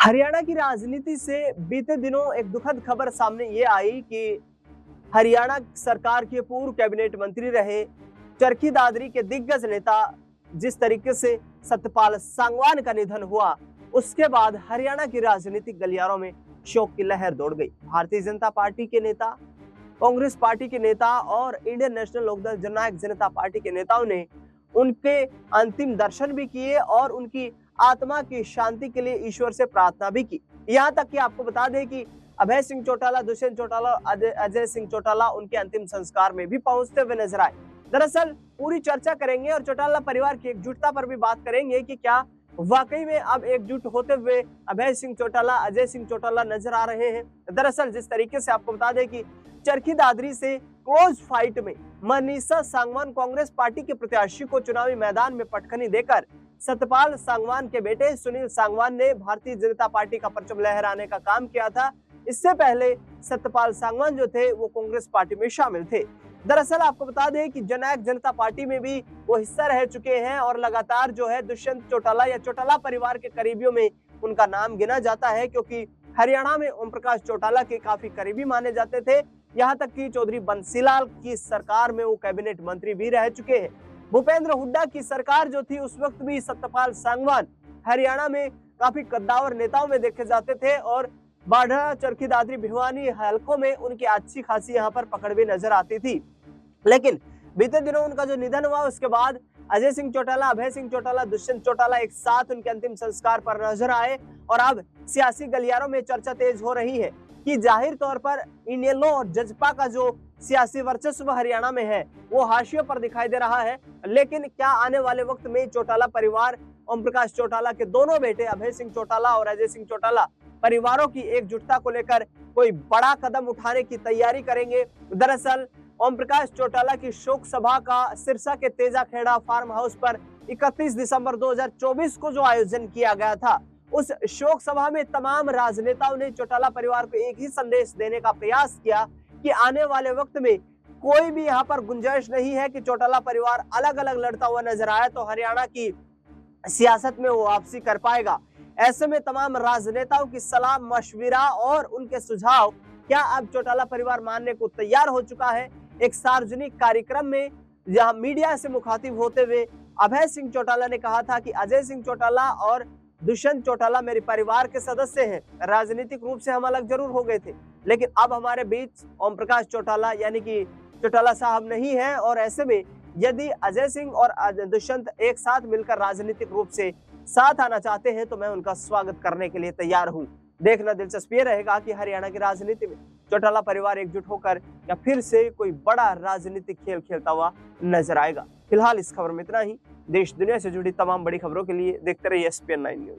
हरियाणा की राजनीति से बीते दिनों एक दुखद खबर सामने ये आई कि हरियाणा सरकार के पूर्व कैबिनेट मंत्री रहे चरखी दादरी के दिग्गज नेता जिस तरीके से सतपाल सांगवान का निधन हुआ, उसके बाद हरियाणा की राजनीतिक गलियारों में शोक की लहर दौड़ गई। भारतीय जनता पार्टी के नेता, कांग्रेस पार्टी के नेता और इंडियन नेशनल लोकदल जननायक जनता पार्टी के नेताओं ने उनके अंतिम दर्शन भी किए और उनकी आत्मा की शांति के लिए ईश्वर से प्रार्थना भी की। यहाँ तक कि आपको बता दें कि अभय सिंह चौटाला, दुष्यंत चौटाला, अजय सिंह चौटाला उनके अंतिम संस्कार में भी पहुंचते हुए नजर आए। दरअसल पूरी चर्चा करेंगे और चौटाला परिवार की एकजुटता पर भी बात करेंगे कि क्या वाकई में अब एकजुट होते हुए अभय सिंह चौटाला, अजय सिंह चौटाला नजर आ रहे हैं। दरअसल जिस तरीके से आपको बता दें कि चरखी दादरी से क्लोज फाइट में मनीषा सांगवान कांग्रेस पार्टी के प्रत्याशी को चुनावी मैदान में पटखनी देकर सतपाल सांगवान के बेटे सुनील सांगवान ने भारतीय जनता पार्टी का परचम लहराने का काम किया था। इससे पहले सतपाल सांगवान जो थे वो कांग्रेस पार्टी में शामिल थे। दरअसल आपको बता दें कि जननायक जनता पार्टी में भी वो हिस्सा रह चुके हैं और लगातार जो है दुष्यंत चौटाला या चौटाला परिवार के करीबियों में उनका नाम गिना जाता है, क्योंकि हरियाणा में ओम प्रकाश चौटाला के काफी करीबी माने जाते थे। यहाँ तक कि चौधरी बंसीलाल की सरकार में वो कैबिनेट मंत्री भी रह चुके हैं। भूपेंद्र हुड्डा की सरकार जो थी उस वक्त भी सतपाल सांगवान हरियाणा में काफी कद्दावर नेताओं में देखे जाते थे और बाढ़ा, चरखी दादरी, भिवानी हलकों में उनकी अच्छी खासी यहाँ पर पकड़ भी नजर आती थी। लेकिन बीते दिनों उनका जो निधन हुआ उसके बाद अजय सिंह चौटाला, अभय सिंह चौटाला, दुष्यंत चौटाला एक साथ उनके अंतिम संस्कार पर नजर आए और अब सियासी गलियारों में चर्चा तेज हो रही है कि जाहिर तौर पर इनेलो और जजपा का जो सियासी वर्चस्व हरियाणा में है वो हाशिए पर दिखाई दे रहा है। लेकिन क्या आने वाले वक्त में चौटाला परिवार, ओम प्रकाश चौटाला के दोनों बेटे अभय सिंह चौटाला और अजय सिंह चौटाला परिवारों की एकजुटता को लेकर कोई बड़ा कदम उठाने की तैयारी करेंगे? दरअसल ओम प्रकाश चौटाला की शोक सभा का सिरसा के तेजा खेड़ा फार्म हाउस पर 31 दिसंबर 2024 को जो आयोजन किया गया था, उस शोक सभा में तमाम राजनेताओं ने चौटाला परिवार को एक ही संदेश देने का प्रयास किया कि आने वाले वक्त में कोई भी यहाँ पर गुंजाइश नहीं है कि चौटाला परिवार अलग अलग लड़ता हुआ नजर आए तो हरियाणा की सियासत में वो वापसी कर पाएगा। ऐसे में तमाम राजनेताओं की सलाह, मशविरा और उनके सुझाव क्या अब चौटाला परिवार मानने को तैयार हो चुका है? एक सार्वजनिक कार्यक्रम में जहां मीडिया से मुखातिब होते हुए अभय सिंह चौटाला ने कहा था कि अजय सिंह चौटाला और दुष्यंत चौटाला मेरे परिवार के सदस्य हैं। राजनीतिक रूप से हम अलग जरूर हो गए थे, लेकिन अब हमारे बीच ओम प्रकाश चौटाला यानी कि चौटाला साहब नहीं है और ऐसे में यदि अजय सिंह और दुष्यंत एक साथ मिलकर राजनीतिक रूप से साथ आना चाहते हैं तो मैं उनका स्वागत करने के लिए तैयार हूं। देखना दिलचस्प ये रहेगा कि हरियाणा की राजनीति में चौटाला परिवार एकजुट होकर या फिर से कोई बड़ा राजनीतिक खेल खेलता हुआ नजर आएगा। फिलहाल इस खबर में इतना ही। देश दुनिया से जुड़ी तमाम बड़ी खबरों के लिए देखते रहिए SPN9 न्यूज।